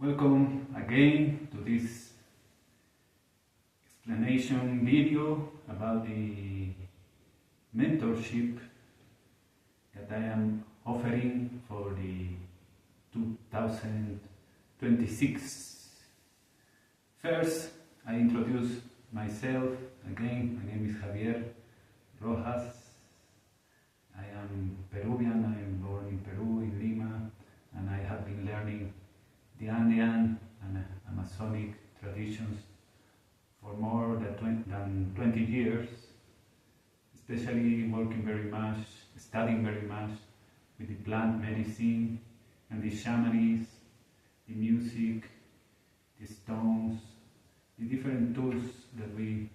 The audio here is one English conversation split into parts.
Welcome again to this explanation video about the mentorship that I am offering for the 2026. First, I introduce myself again. My name is Javier Rojas. I am Peruvian. I am born in Peru, in Lima, and I have been learning the Andean and Amazonic traditions for more than 20 years, especially working very much, studying very much with the plant medicine and the shamanic, the music, the stones, the different tools that we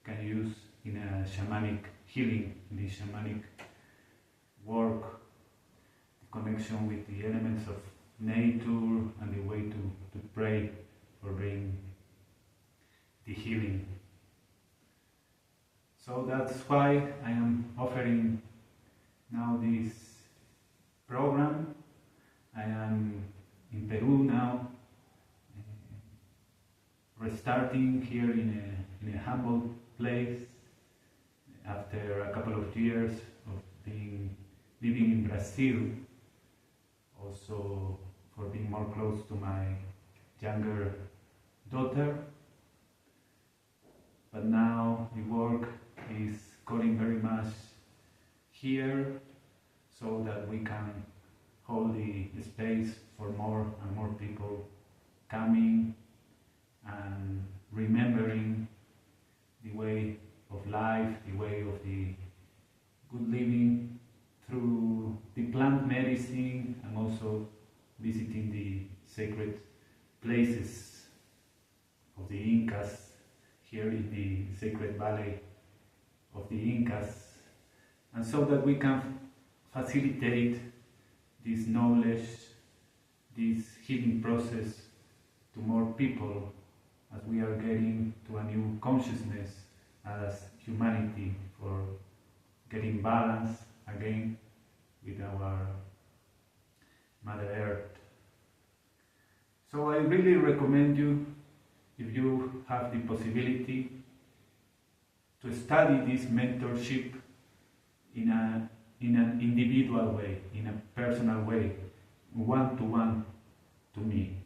can use in a shamanic healing, in the shamanic work, the connection with the elements of nature and the way to pray for bring the healing. So that's why I am offering now this program. I am in Peru now, restarting here in a humble place after a couple of years of living in Brazil, also for being more close to my younger daughter. But now the work is calling very much here so that we can hold the space for more and more people coming and remembering the way of life, the way of the good living through the plant medicine, and also visiting the sacred places of the Incas here in the sacred valley of the Incas, and so that we can facilitate this knowledge, this healing process to more people as we are getting to a new consciousness as humanity, for getting balance again with our Mother Earth. So I really recommend you, if you have the possibility, to study this mentorship in an individual way, in a personal way, one-to-one to me.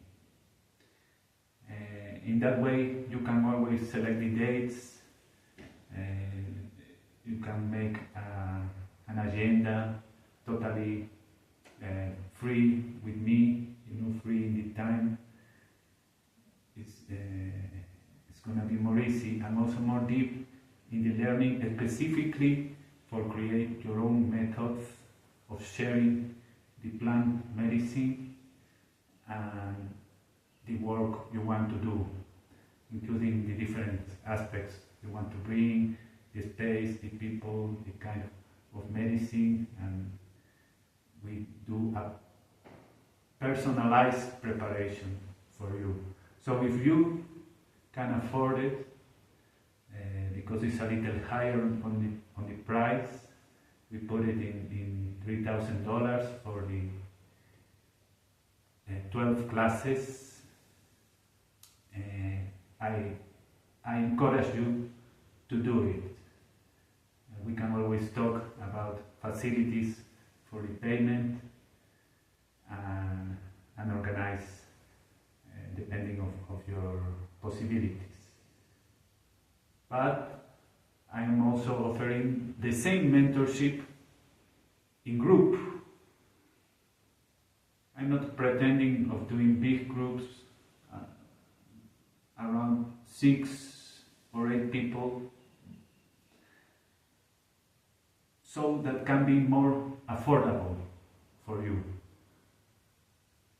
In that way, you can always select the dates, you can make an agenda totally free with me, free in the time. It's going to be more easy and also more deep in the learning, specifically for create your own methods of sharing the plant medicine and the work you want to do, including the different aspects you want to bring, the space, the people, the kind of medicine, and we do a personalized preparation for you. So if you can afford it, because it's a little higher on the price, we put it in $3,000 for the 12 classes. I encourage you to do it. We can always talk about facilities for the payment and organize depending of your possibilities. But I am also offering the same mentorship in group. I'm not pretending of doing big groups, around 6 or 8 people, so that can be more affordable for you.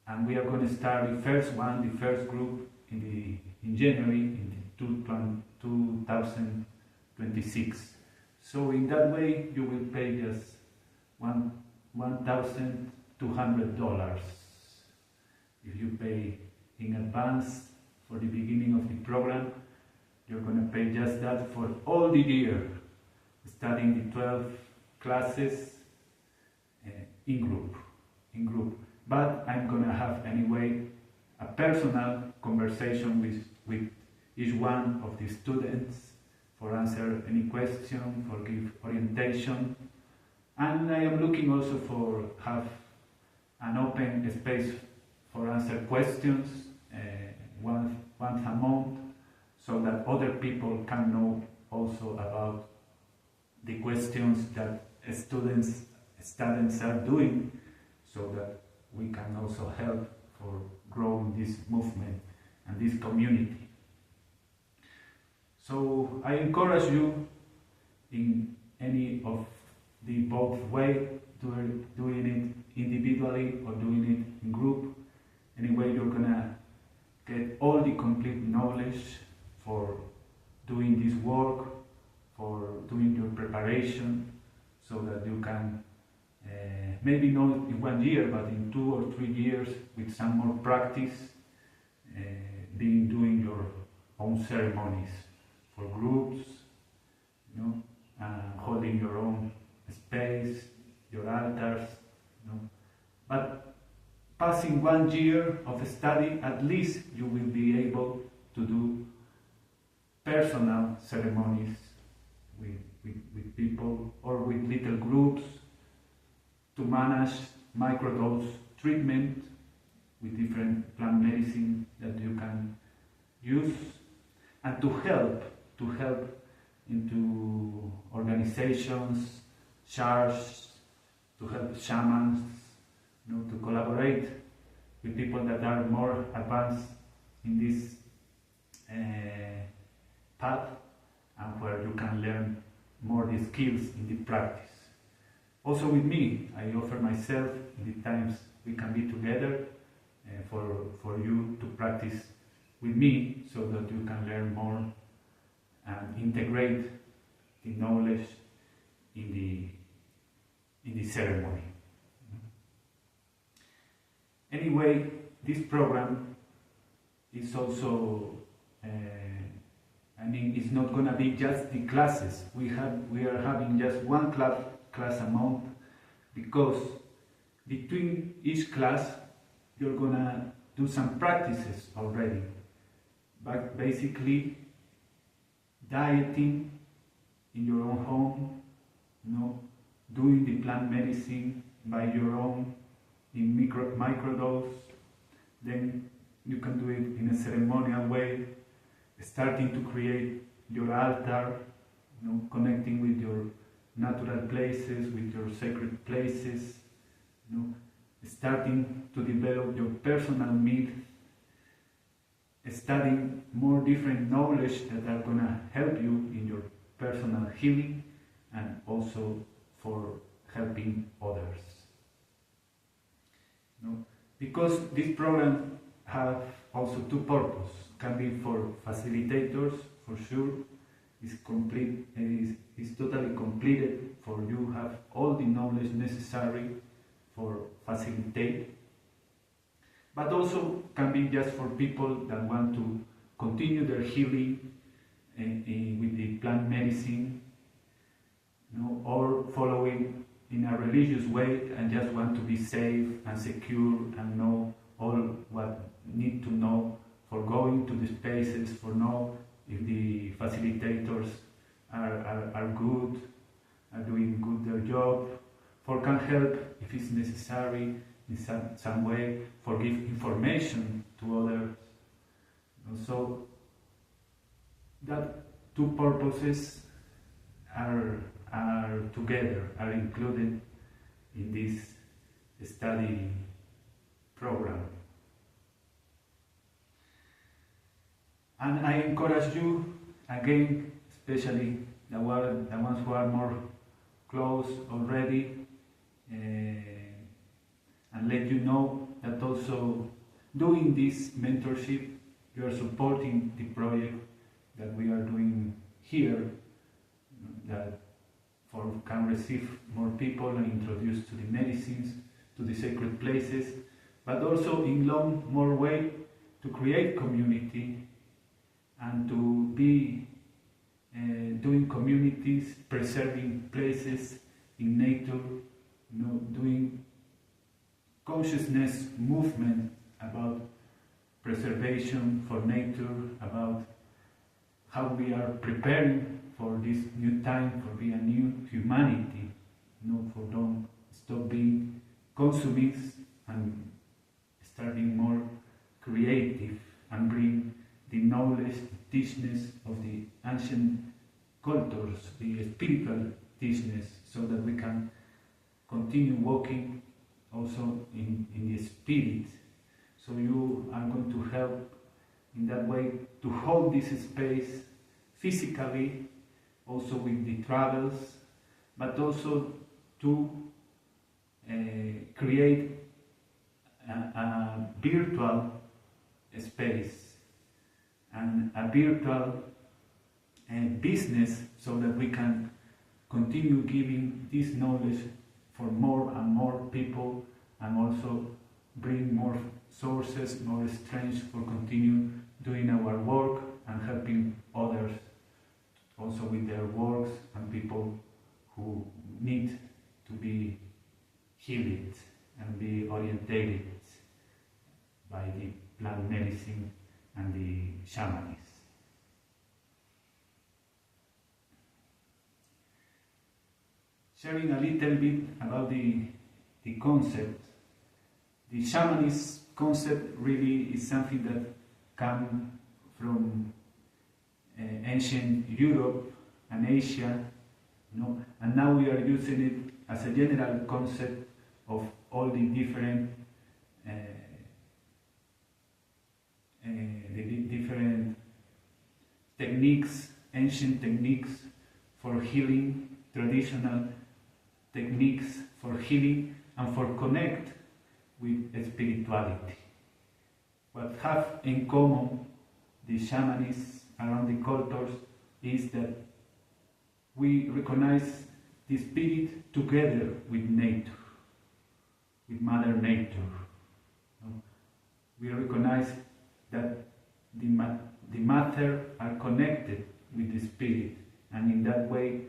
And we are going to start the first group in January in 2026. So in that way you will pay just $1,200. If you pay in advance for the beginning of the program, you're going to pay just that for all the year, studying the 12 classes in group. But I'm going to have anyway a personal conversation with each one of the students for answer any question, for give orientation. And I am looking also for have an open space for answer questions once a month, so that other people can know also about the questions that students are doing, so that we can also help for growing this movement and this community. So I encourage you in any of the both way, doing it individually or doing it in group. Anyway, you're gonna get all the complete knowledge for doing this work, for doing your preparation, so that you can maybe not in 1 year, but in 2 or 3 years, with some more practice, doing your own ceremonies for groups, you know, holding your own space, your altars, you know. But passing 1 year of study, at least you will be able to do personal ceremonies with people or with little groups, to manage microdose treatment with different plant medicine that you can use, and to help into organizations, churches, to help shamans, you know, to collaborate with people that are more advanced in this path, and where you can learn more the skills in the practice. Also with me, I offer myself in the times we can be together for you to practice with me, so that you can learn more and integrate the knowledge in the ceremony. Anyway, this program is also it's not going to be just the classes. We are having just one class a month, because between each class you're going to do some practices already. But basically, dieting in your own home, you know, doing the plant medicine by your own in microdose. Then you can do it in a ceremonial way, starting to create your altar, you know, connecting with your natural places, with your sacred places, you know, starting to develop your personal myth, studying more different knowledge that are going to help you in your personal healing, and also for helping others. You know, because this program have also two purposes. Can be for facilitators, for sure. It's complete. It's totally completed for you have all the knowledge necessary for facilitate. But also can be just for people that want to continue their healing with the plant medicine, you know, or following in a religious way and just want to be safe and secure and know all what need to know for going to the spaces, for know if the facilitators are good, are doing good their job, for can help if it's necessary in some way, for give information to others. So that two purposes are together, are included in this study program. And I encourage you, again, especially the ones who are more close already, and let you know that also doing this mentorship, you are supporting the project that we are doing here, that can receive more people and introduce to the medicines, to the sacred places, but also in long more way to create community and to be doing communities, preserving places in nature, you know, doing consciousness movement about preservation, for nature, about how we are preparing for this new time, for being a new humanity, for don't stop being consumists and start being more creative and bring the knowledge, the teachness of the ancient cultures, the spiritual teachness, so that we can continue walking also in the spirit. So you are going to help in that way to hold this space physically, also with the travels, but also to create a virtual space and a virtual business, so that we can continue giving this knowledge for more and more people, and also bring more sources, more strength for continue doing our work and helping others also with their works, and people who need to be healed and be orientated by the plant medicine and the shamanism. Sharing a little bit about the concept. The shamanist concept really is something that comes from ancient Europe and Asia, and now we are using it as a general concept of all the different techniques, ancient techniques for healing, traditional techniques for healing and for connect with spirituality. What have in common the shamanists around the cultures is that we recognize the spirit together with nature, with Mother Nature. We recognize that the matter are connected with the spirit, and in that way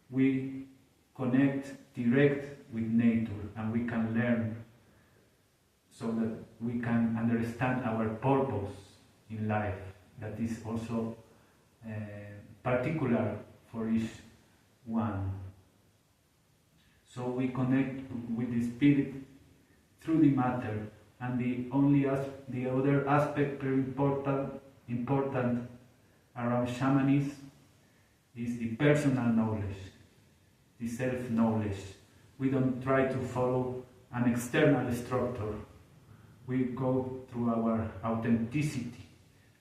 we connect direct with nature, and we can learn, so that we can understand our purpose in life, that is also particular for each one. So we connect with the spirit through the matter, and the other aspect very important around shamanism is the personal knowledge, the self-knowledge. We don't try to follow an external structure. We go through our authenticity,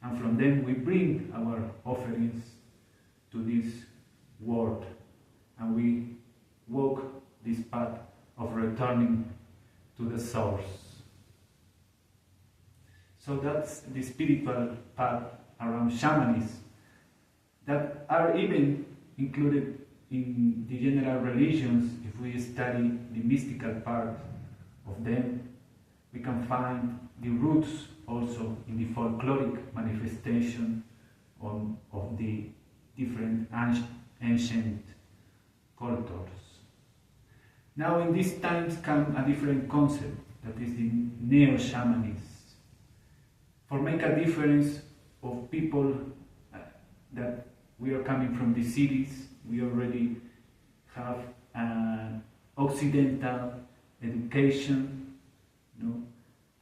and from them we bring our offerings to this world, and we walk this path of returning to the source. So that's the spiritual path around shamanism, that are even included in the general religions. If we study the mystical part of them, we can find the roots also in the folkloric manifestation of the different ancient cultures. Now in these times comes a different concept, that is the neo-shamanism. For make a difference of people that we are coming from the cities, we already have an Occidental education,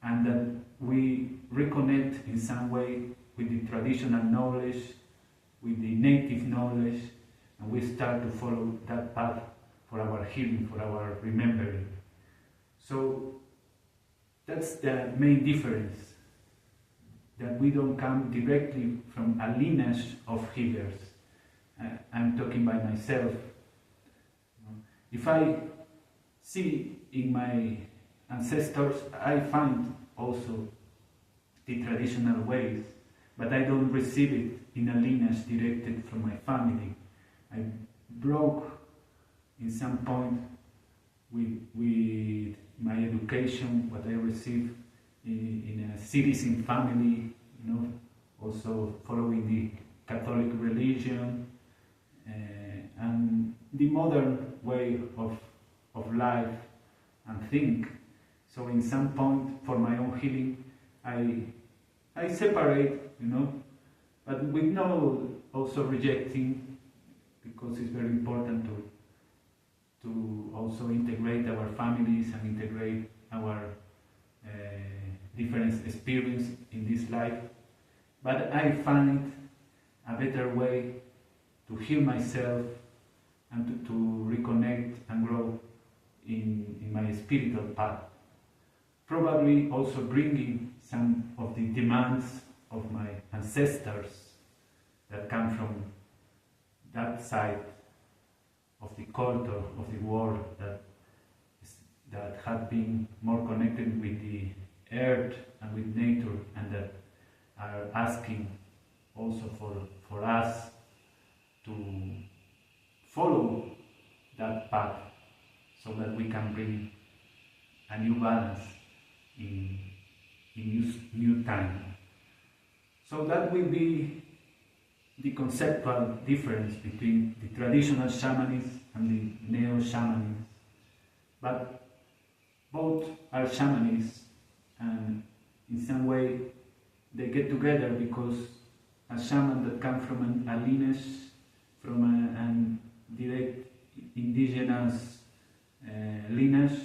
and that we reconnect in some way with the traditional knowledge, with the native knowledge, and we start to follow that path for our healing, for our remembering. So that's the main difference, that we don't come directly from a lineage of healers. I'm talking by myself. If I see in my ancestors, I find also the traditional ways, but I don't receive it in a lineage directed from my family. I broke in some point with my education, what I received in a citizen family, also following the Catholic religion, and the modern way of life and think. So in some point, for my own healing, I I separate, but with no also rejecting, because it's very important to also integrate our families and integrate our different experience in this life. But I find a better way to heal myself and to reconnect and grow in my spiritual path. Probably also bringing some of the demands of my ancestors that come from that side of the culture, of the world that have been more connected with the earth and with nature, and that are asking also for us to follow that path so that we can bring a new balance in new time. So that will be the conceptual difference between the traditional shamanism and the neo-shamanism. But both are shamanists, and in some way they get together because a shaman that comes from a lineage, from a direct indigenous lineage,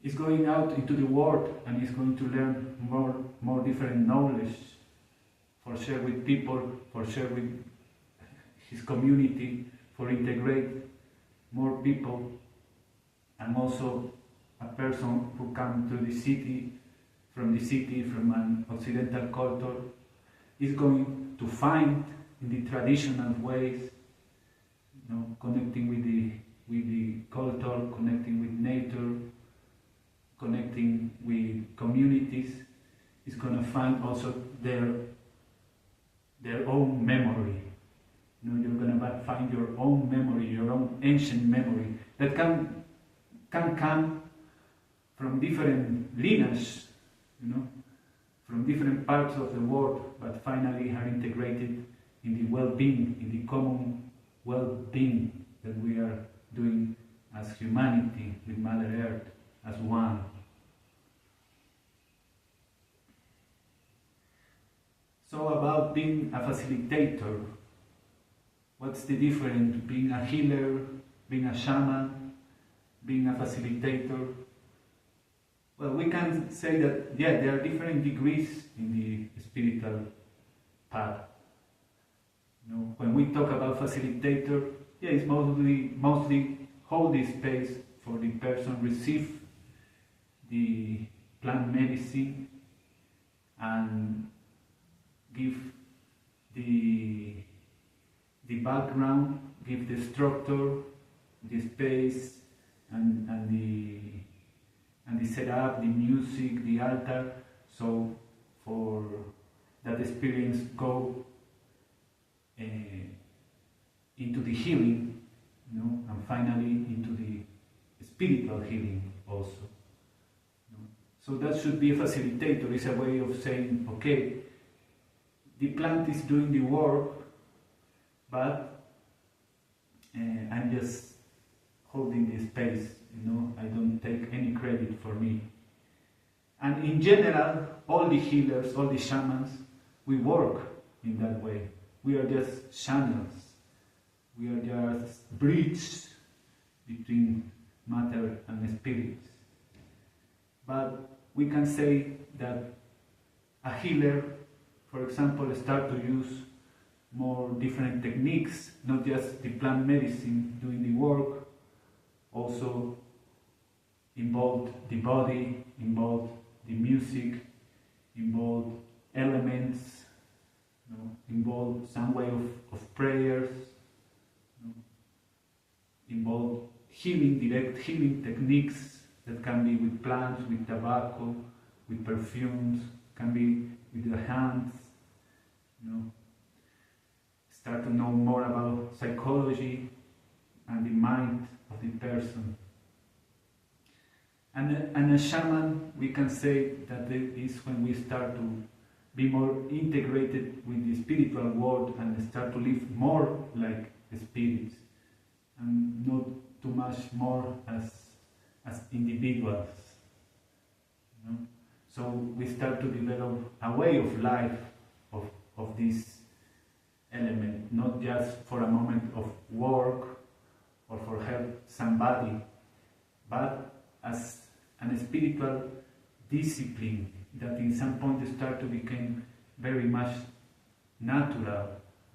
is going out into the world and is going to learn more different knowledge for share with people, for share with his community, for integrate more people, and also a person who comes to the city, from an Occidental culture, is going to find in the traditional ways, connecting with the culture, connecting with nature, connecting with communities, is going to find also their own memory. You're going to find your own memory, your own ancient memory that can come from different lineages, from different parts of the world, but finally are integrated in the well-being, in the common well-being that we are doing as humanity with Mother Earth as one. So about being a facilitator, what's the difference between being a healer, being a shaman, being a facilitator? Well, we can say that, there are different degrees in the spiritual path. When we talk about facilitator, it's mostly hold the space for the person receive the plant medicine and give the background, give the structure, the space, and the setup, the music, the altar, so for that experience go into the healing, and finally into the spiritual healing also. So that should be a facilitator. It's a way of saying, okay, the plant is doing the work, but I'm just holding the space. I don't take any credit for me. And in general, all the healers, all the shamans, we work in that way. We are just channels. We are just bridges between matter and spirit. But we can say that a healer, for example, start to use more different techniques, not just the plant medicine doing the work, also involved the body, involved the music, involved elements, involved some way of prayers, involved direct healing techniques that can be with plants, with tobacco, with perfumes, can be with the hands, start to know more about psychology and the mind of the person. And a shaman, we can say that it is when we start to be more integrated with the spiritual world and start to live more like spirits and not too much more as individuals. So we start to develop a way of life of this element, not just for a moment of work or for help somebody, but as a spiritual discipline that in some point start to become very much natural,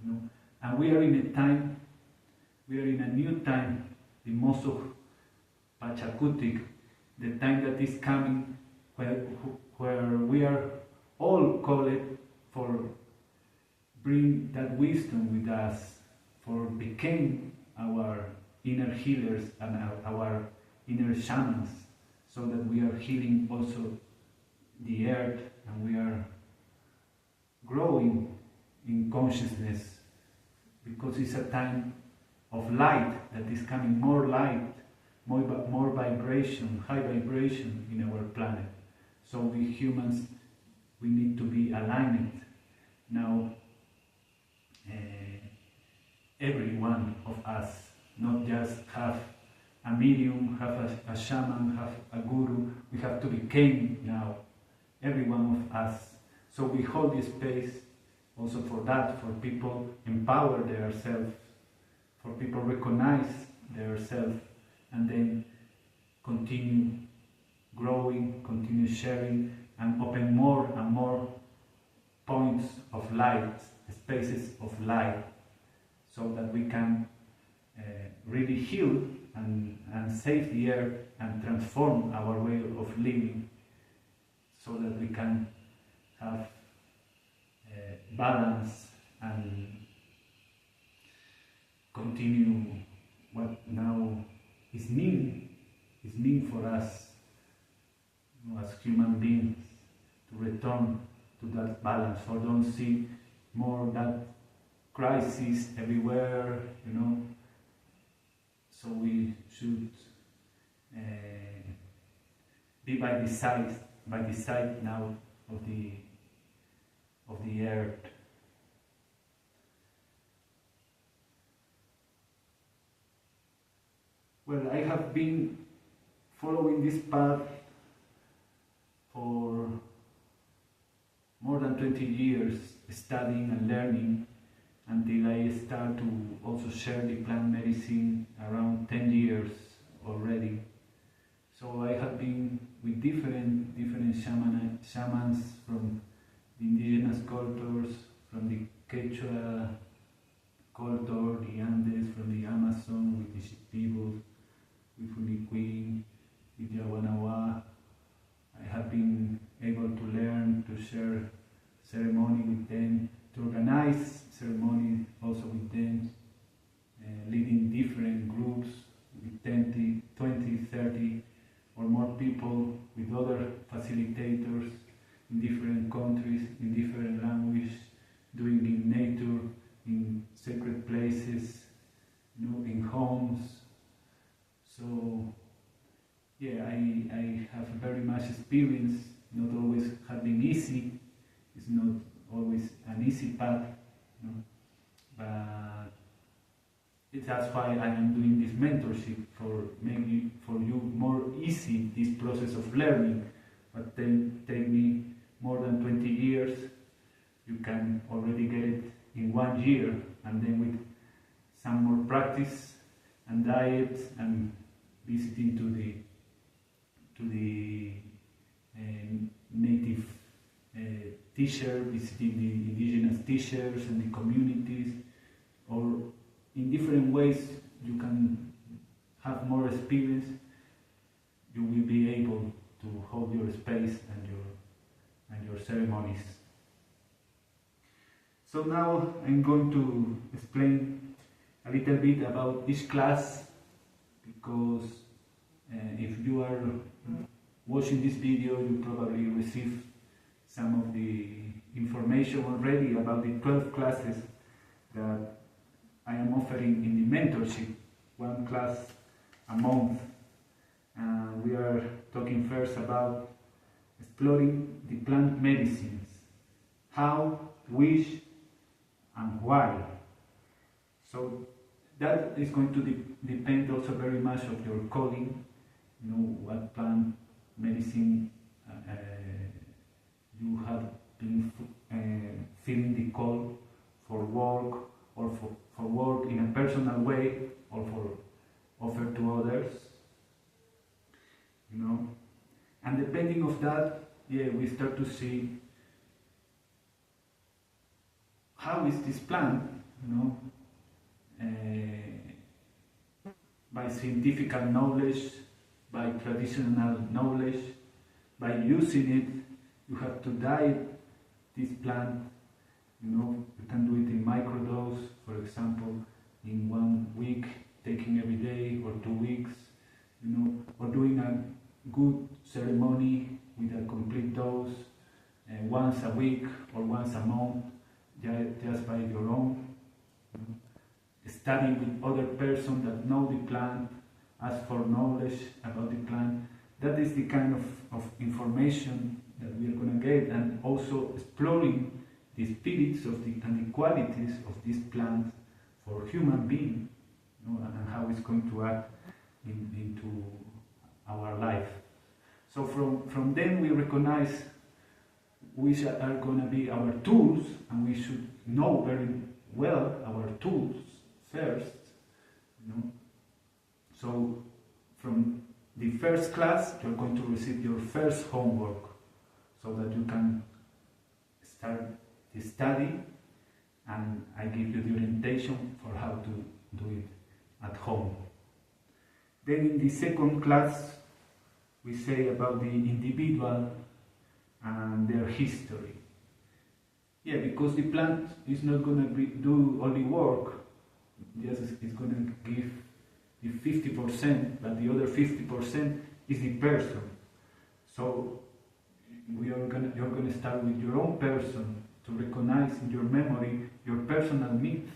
you know? And we are in a new time, the Moso Pachacutic, the time that is coming where we are all called for bring that wisdom with us, for become our inner healers and our inner shamans, so that we are healing also the earth and we are growing in consciousness, because it's a time of light that is coming, more light, more vibration, high vibration in our planet. So we humans, we need to be aligned. Now, every one of us, not just have a medium, have a shaman, have a guru, we have to become now, every one of us. So we hold this space also for that, for people empower themselves, for people recognize themselves, and then continue growing, continue sharing, and open more and more points of light, spaces of light, so that we can really heal and save the earth and transform our way of living, so that we can have balance and continue what now is mean for us, you know, as human beings, to return to that balance, for don't see more that crisis everywhere, you know. So we should be by the side now of the earth. Well, I have been following this path for more than 20 years, studying and learning, until I start to also share the plant medicine around 10 years already. So I have been with different shamans from the indigenous cultures, from the Quechua culture, the Andes, from the Amazon, with the Shipibos, with Uniqueen, with the Awanawa. I have been able to learn, to share ceremony with them, to organize ceremony also with them, leading different groups with 20, 30 or more people, with other facilitators in different countries, in different language, doing in nature, in sacred places, you know, in homes. So yeah, I have very much experience. Not always have been easy. It's not always an easy path, you know, but that's why I am doing this mentorship, for making for you more easy this process of learning. But then take me more than 20 years. You can already get it in 1 year, and then with some more practice and diet and visiting to the native teacher, visiting the indigenous teachers and the communities, or in different ways you can have more experience. You will be able to hold your space and your ceremonies. So now I'm going to explain a little bit about each class, because if you are watching this video, you probably receive some of the information already about the 12 classes that I am offering in the mentorship, 1 class a month. And we are talking first about exploring the plant medicines, how, which, and why. So that is going to depend also very much of your calling, you know, what plant medicine one way or for offer to others, you know. And depending of that, yeah, we start to see how is this plant, you know, by scientific knowledge, by traditional knowledge, by using it. You have to diet this plant, you know. You can do it in microdose, for example, in 1 week, taking every day, or 2 weeks, you know, or doing a good ceremony with a complete dose once a week or once a month, just by your own. You know. Studying with other persons that know the plant, ask for knowledge about the plant. That is the kind of information that we are going to get, and also exploring the spirits of and the qualities of this plant for human being, you know, and how it's going to act into our life. So from them we recognize which are going to be our tools, and we should know very well our tools first, you know. So from the first class you're going to receive your first homework, so that you can start the study, and I give you the orientation for how to do it at home. Then in the second class we say about the individual and their history. Yeah, because the plant is not going to do only work, yes, it's going to give the 50%, but the other 50% is the person. So you're going to start with your own person, to recognize in your memory your personal needs,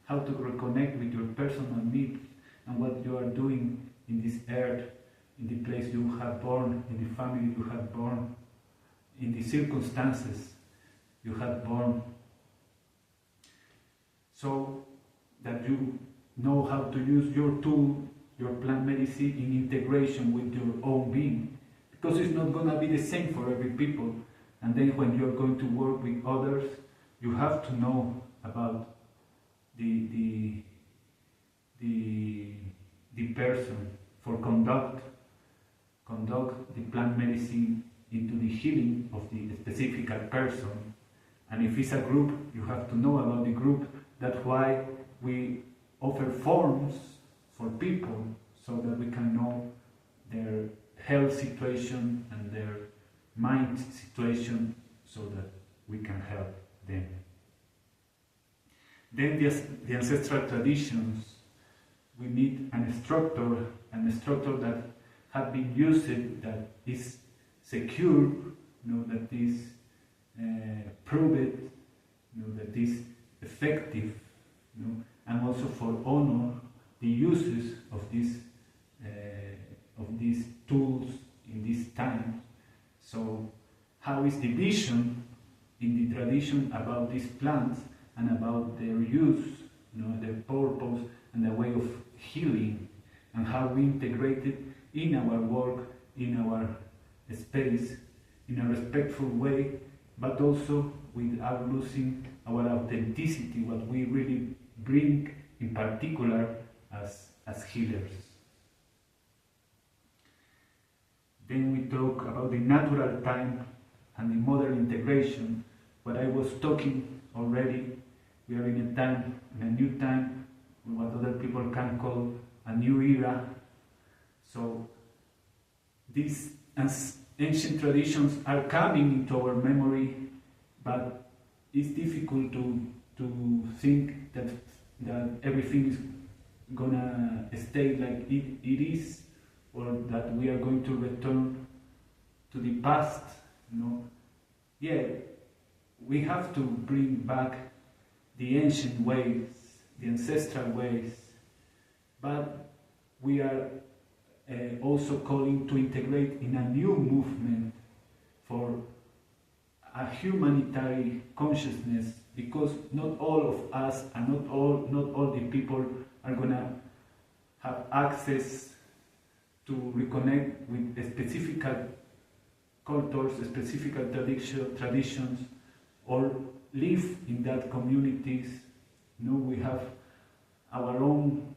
how to reconnect with your personal needs and what you are doing in this earth, in the place you have born, in the family you have born, in the circumstances you have born, so that you know how to use your tool, your plant medicine, in integration with your own being, because it's not going to be the same for every people. And then when you're going to work with others, you have to know about the person, for conduct the plant medicine into the healing of the specific person. And if it's a group, you have to know about the group. That's why we offer forms for people, so that we can know their health situation and their mind situation, so that we can help them. Then the ancestral traditions, we need an instructor that have been used, that is secure, you know, that is proved, you know, that is effective, you know, and also for honor the uses of these tools in this time. So how is the vision in the tradition about these plants and about their use, you know, their purpose and the way of healing, and how we integrate it in our work, in our space, in a respectful way, but also without losing our authenticity, what we really bring in particular as healers. Then we talk about the natural time and the modern integration. What I was talking already, we are in a new time, what other people can call a new era. So these ancient traditions are coming into our memory, but it's difficult to think that everything is gonna stay like it is, or that we are going to return to the past, you know. Yeah, we have to bring back the ancient ways, the ancestral ways, but we are also calling to integrate in a new movement for a humanitarian consciousness, because not all of us and not all the people are gonna have access to reconnect with specific cultures, specific traditions, or live in that communities. You know, we have our own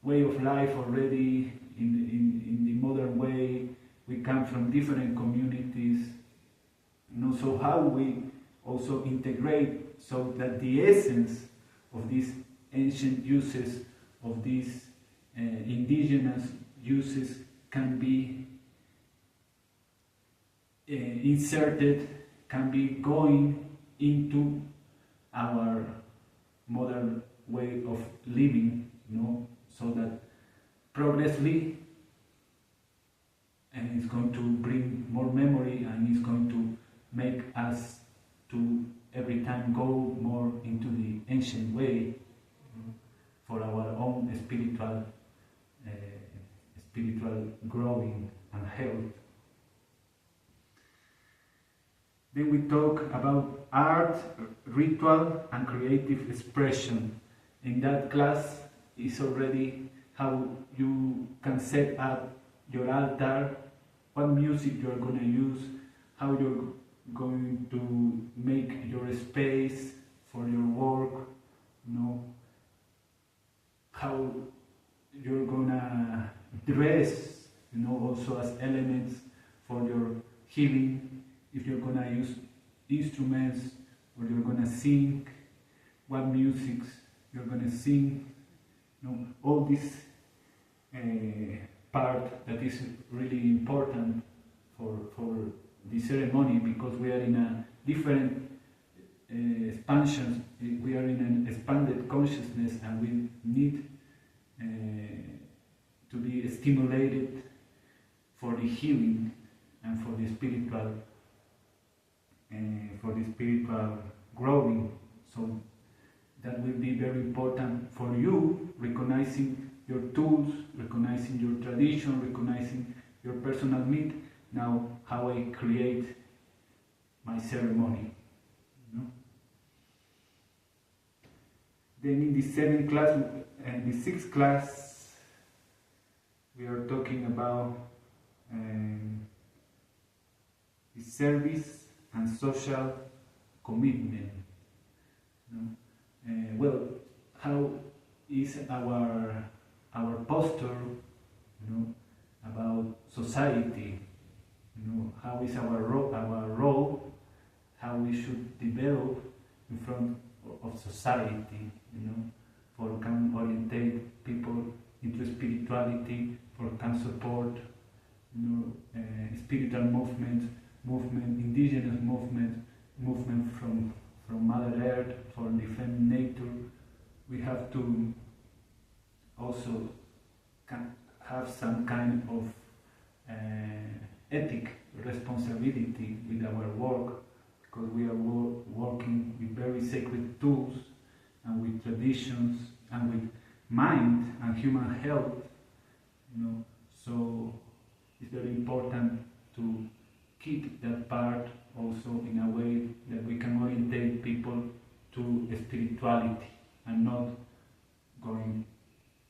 way of life already in the modern way. We come from different communities, so how we also integrate so that the essence of these ancient uses, of these indigenous uses can be inserted, can be going into our modern way of living, so that progressively and it's going to bring more memory and it's going to make us to every time go more into the ancient way for our own spiritual growing and health. Then we talk about art, ritual and creative expression. In that class is already how you can set up your altar, what music you're going to use, how you're going to make your space for your work, how you're going to dress, also as elements for your healing, if you're going to use instruments or you're going to sing, what music you're going to sing, all this part that is really important for the ceremony, because we are in a different expansion, we are in an expanded consciousness and we need to be stimulated for the healing and for the spiritual growing. So that will be very important for you, recognizing your tools, recognizing your tradition, recognizing your personal need. Now, how I create my ceremony. Then in the seventh class and the sixth class, we are talking about the service and social commitment. How is our posture, about society, how is our role, how we should develop in front of society, for can orientate people into spirituality, for can support, spiritual movement, indigenous movement from Mother Earth, for defend nature. We have to also have some kind of ethic responsibility with our work, because we are working with very sacred tools and with traditions and with mind and human health, so it's very important to keep that part also in a way that we can orientate people to spirituality and not going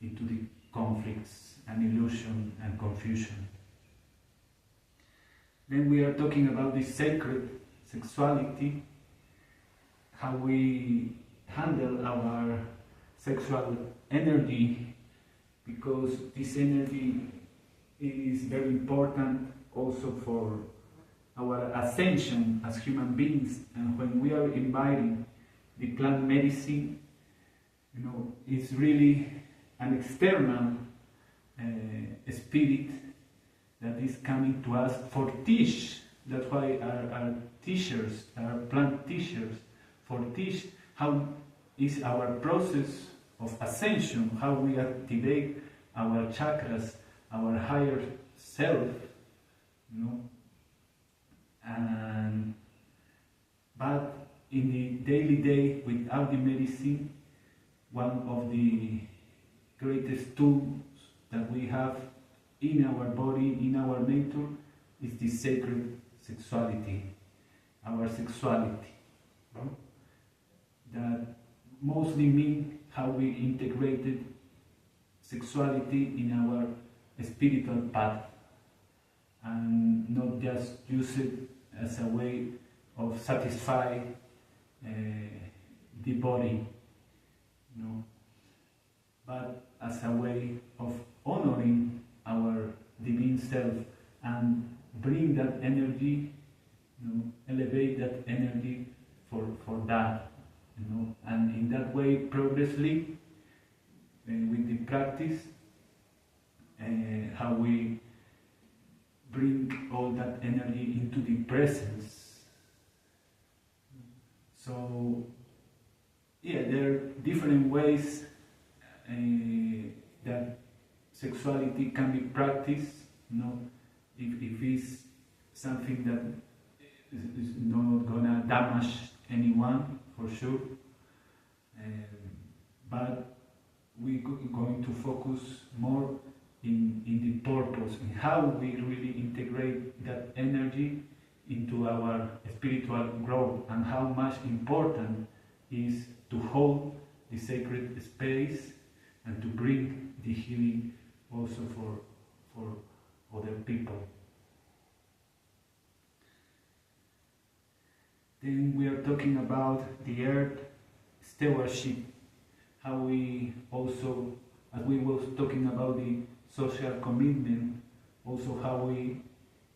into the conflicts and illusion and confusion. Then we are talking about the sacred sexuality, how we handle our sexual energy, because this energy is very important also for our ascension as human beings. And when we are inviting the plant medicine, it's really an external spirit that is coming to us for teach. That's why our teachers, our plant teachers, for teach how is our process of ascension, how we activate our chakras, our higher self, but in the daily day without the medicine, one of the greatest tools that we have in our body, in our nature, is the sacred sexuality, our sexuality. That mostly means how we integrated sexuality in our spiritual path and not just use it as a way of satisfy the body, but as a way of honoring our divine self and bring that energy, elevate that energy for that, and in that way, progressively, with the practice, how we bring all that energy into the presence. So, yeah, there are different ways that sexuality can be practiced. If it's something that is not gonna damage anyone, for sure. But we're going to focus more in the purpose, in how we really integrate that energy into our spiritual growth, and how much important is to hold the sacred space and to bring the healing also for other people. Then we are talking about the earth stewardship, how we also, as we was talking about the social commitment, also how we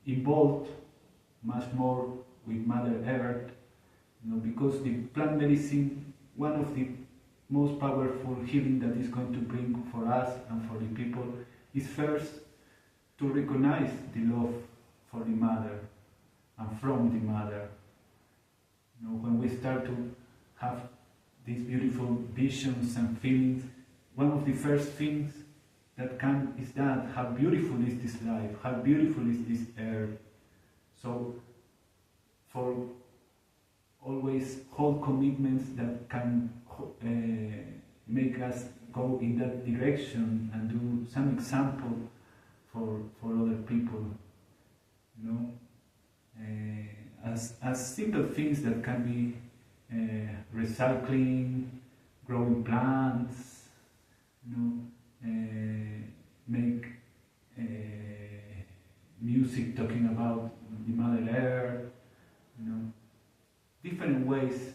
involved much more with Mother Earth, because the plant medicine, one of the most powerful healing that is going to bring for us and for the people, is first to recognize the love for the Mother and from the Mother. When we start to have these beautiful visions and feelings, one of the first things that come is that how beautiful is this life, how beautiful is this earth. So, for always hold commitments that can make us go in that direction and do some example for other people, as simple things that can be recycling, growing plants, make music talking about the Mother Earth, different ways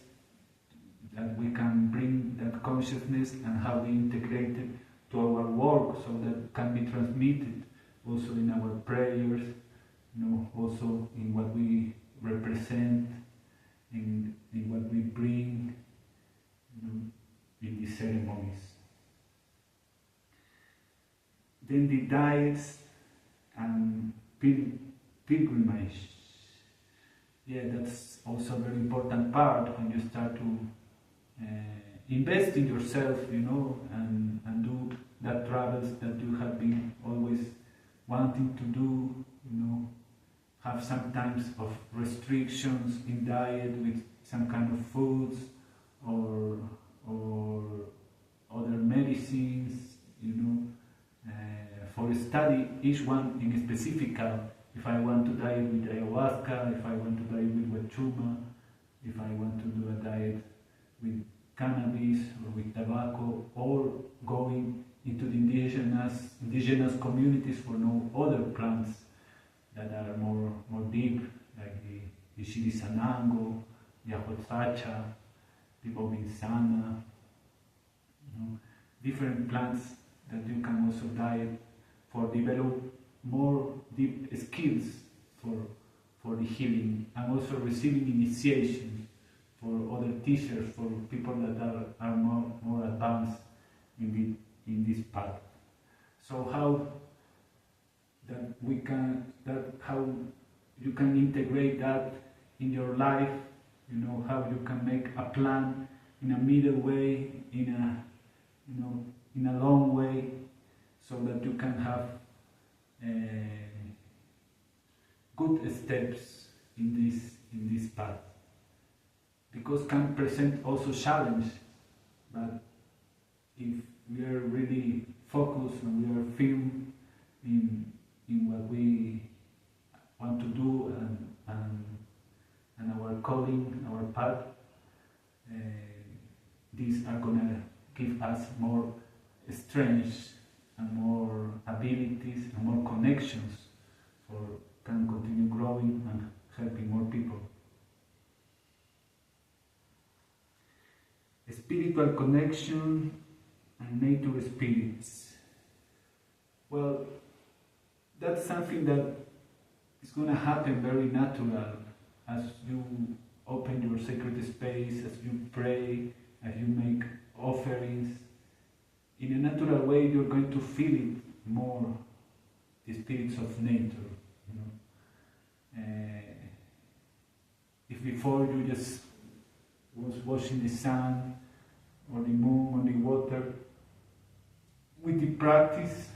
that we can bring that consciousness and how we integrate it to our work, so that can be transmitted also in our prayers, also in what we represent, in what we bring, in the ceremonies. Then the diets and pilgrimage. Yeah, that's also a very important part when you start to invest in yourself, and do that travels that you have been always wanting to do, have some times of restrictions in diet with some kind of foods or other medicines, for study each one in specific. If I want to diet with ayahuasca, if I want to diet with wachuma, if I want to do a diet with cannabis or with tobacco, or going into the indigenous communities for no other plants that are more deep, like the shirisanango, the ahosacha, the bobinsana, different plants that you can also diet for develop more deep skills for the healing, and also receiving initiation for other teachers, for people that are more advanced in this path. So how you can integrate that in your life, how you can make a plan in a middle way, in a long way, so that you can have good steps in this path, because can present also challenge, but if we are really focused and we are firm in what we want to do and our calling, our path, these are gonna give us more strength and more abilities and more connections for can continue growing and helping more people. Spiritual connection and nature spirits. Well, that's something that is going to happen very natural as you open your sacred space, as you pray, as you make offerings. In a natural way, you're going to feel it more, the spirits of nature. If before you just was watching the sun or the moon or the water, with the practice,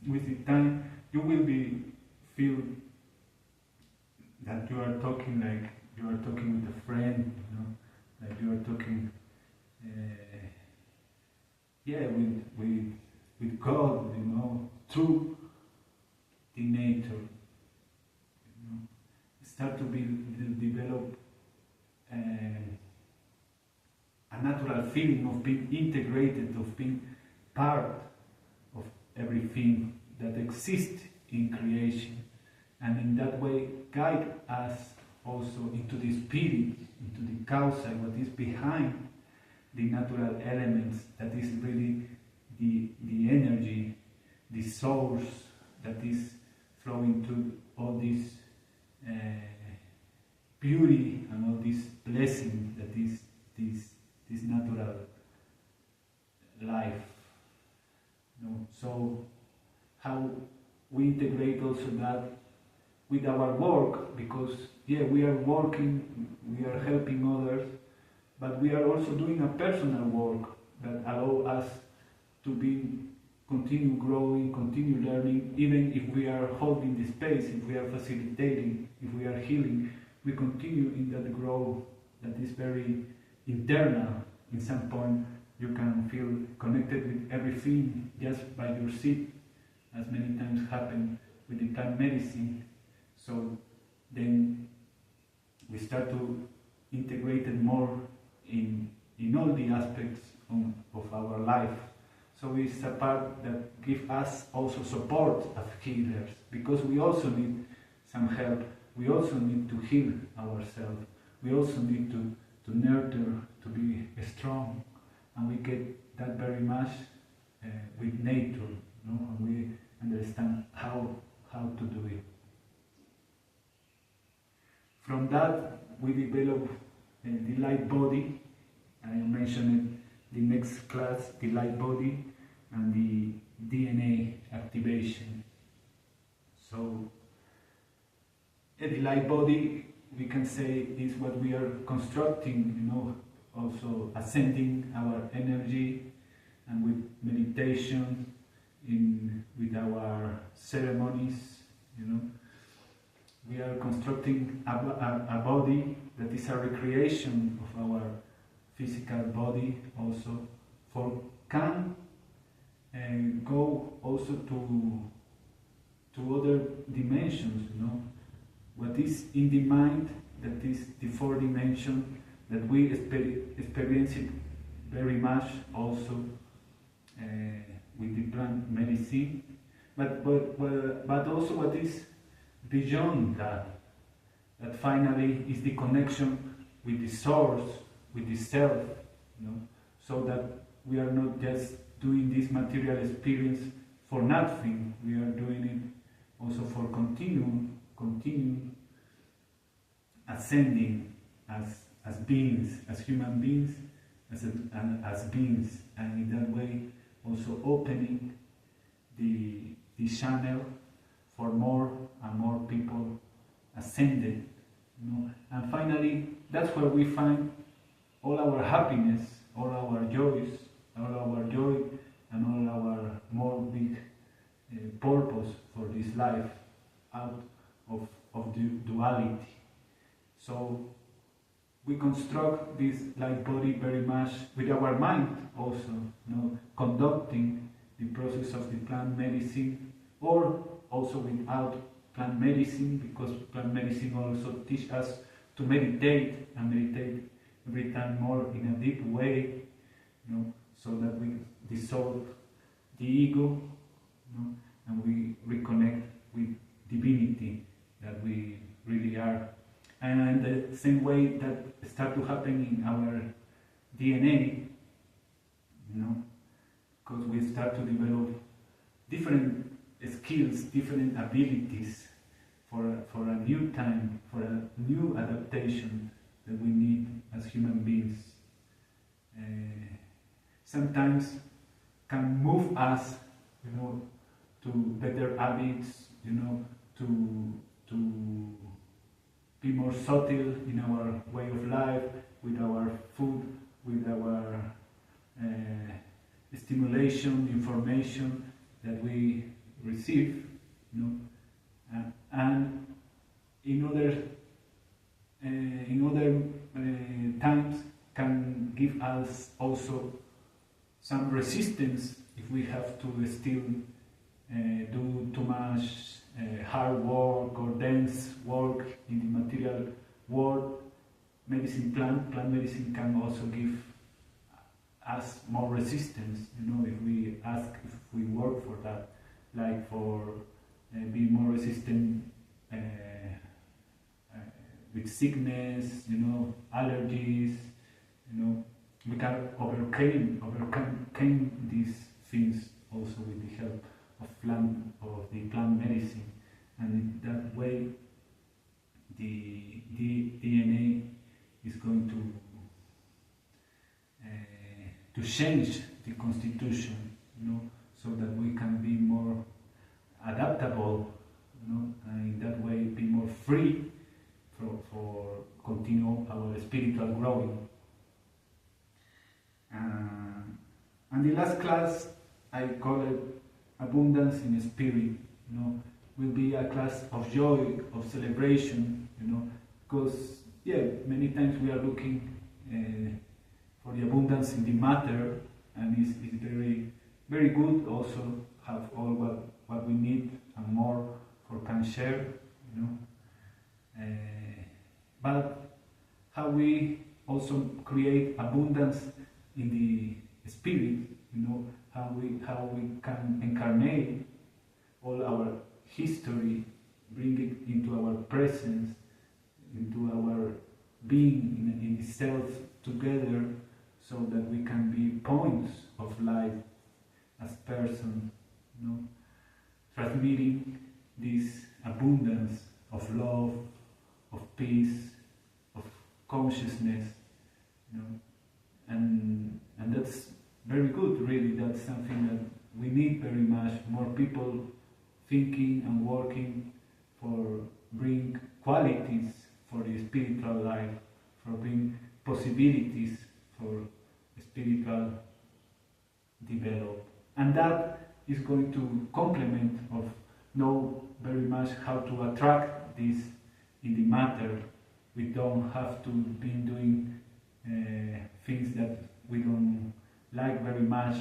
with the time, you will feel that you are talking like you are talking with a friend, like you are talking, with God, through the nature. Start to develop a natural feeling of being integrated, of being part of everything that exists in creation, and in that way guide us also into the spirit, into the causa, what is behind the natural elements, that is really the energy, the source that is flowing through all this beauty and all this blessing that is this natural life. So how we integrate also that with our work, because we are working, we are helping others, but we are also doing a personal work that allow us to continue growing, continue learning, even if we are holding the space, if we are facilitating, if we are healing, we continue in that growth that is very internal. In some point you can feel connected with everything just by your seat, as many times happen with the plant medicine. So then we start to integrate it more in all the aspects of our life. So it's a part that gives us also support as healers, because we also need some help. We also need to heal ourselves. We also need to nurture, to be strong, and we get that very much with nature, and we understand how to do it. From that, we develop the light body. I mentioned it, the next class, the light body and the DNA activation. So the light body, we can say, is what we are constructing, also ascending our energy, and with meditation, with our ceremonies, we are constructing a body that is a recreation of our physical body also, can go also to other dimensions, What is in the mind, that is the fourth dimension, that we experience it very much also with the plant medicine, but also what is beyond that finally is the connection with the source, with the self, so that we are not just doing this material experience for nothing. We are doing it also for continue ascending as beings, as human beings, as beings, and in that way also opening the channel for more and more people ascended, and finally that's where we find all our happiness, all our joys, all our joy, and all our more big purpose for this life, out of the duality. So we construct this light body very much with our mind also, conducting the process of the plant medicine, or also without plant medicine, because plant medicine also teach us to meditate, and meditate every time more in a deep way, so that we dissolve the ego, and we reconnect with divinity that we really are. And the same way that start to happen in our DNA, because we start to develop different skills, different abilities for a new time, for a new adaptation that we need as human beings. Sometimes can move us, to better habits, to be more subtle in our way of life, with our food, with our stimulation, information that we receive, and in other times can give us also some resistance if we have to still do too much hard work or dense work in the material world. Plant medicine can also give us more resistance, if we work for that, like for being more resistant with sickness, allergies, we can overcome these things also with the help of the plant medicine, and in that way the DNA is going to change the constitution, so that we can be more adaptable, and in that way be more free for continue our spiritual growing. And the last class I call it Abundance in Spirit, will be a class of joy, of celebration, because many times we are looking for the abundance in the matter, and it's very, very good also have all what we need and more for can share, but how we also create abundance in the spirit, how we can incarnate all our history, bring it into our presence, into our being in the self together, so that we can be points of light as person, transmitting this abundance of love, of peace, of consciousness, and that's very good, really. That's something that we need very much. More people thinking and working for bring qualities for the spiritual life, for bring possibilities for spiritual develop, and that is going to complement of know very much how to attract this in the matter. We don't have to be doing things that we don't like very much,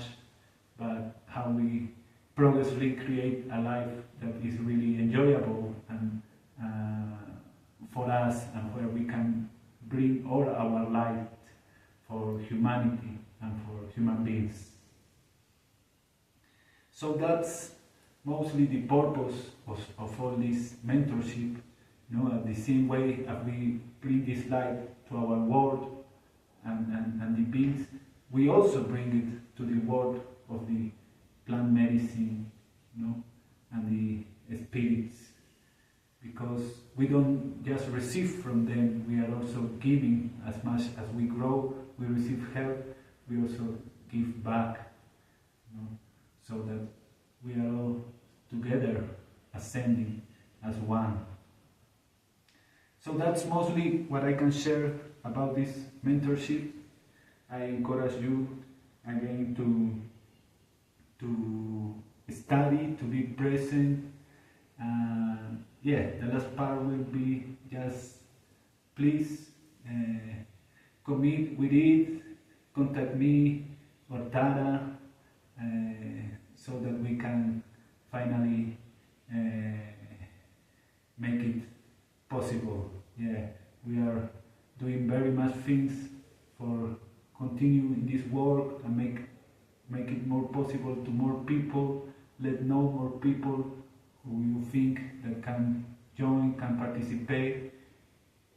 but how we progressively create a life that is really enjoyable and for us, and where we can bring all our light for humanity and for human beings. So that's mostly the purpose of all this mentorship. The same way as we bring this light to our world and the beings, we also bring it to the world of the plant medicine, and the spirits, because we don't just receive from them, we are also giving. As much as we grow, we receive help, we also give back, so that we are all together ascending as one. So that's mostly what I can share about this mentorship. I encourage you again to study, to be present. The last part will be just please commit with it, contact me or Tara, so that we can finally make it possible. We are doing very much things for continue in this work and make it more possible to more people. Let know more people who you think that can join, can participate.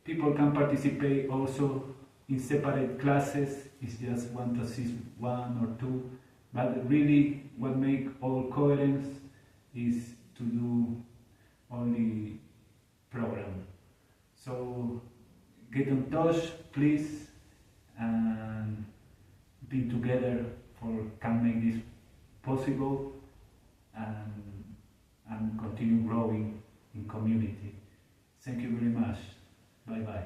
People can participate also in separate classes. It's just want to assist one or two, But really, what make all coherence is to do only program. So get in touch, please, and be together for can make this possible and continue growing in community. Thank you very much. Bye bye.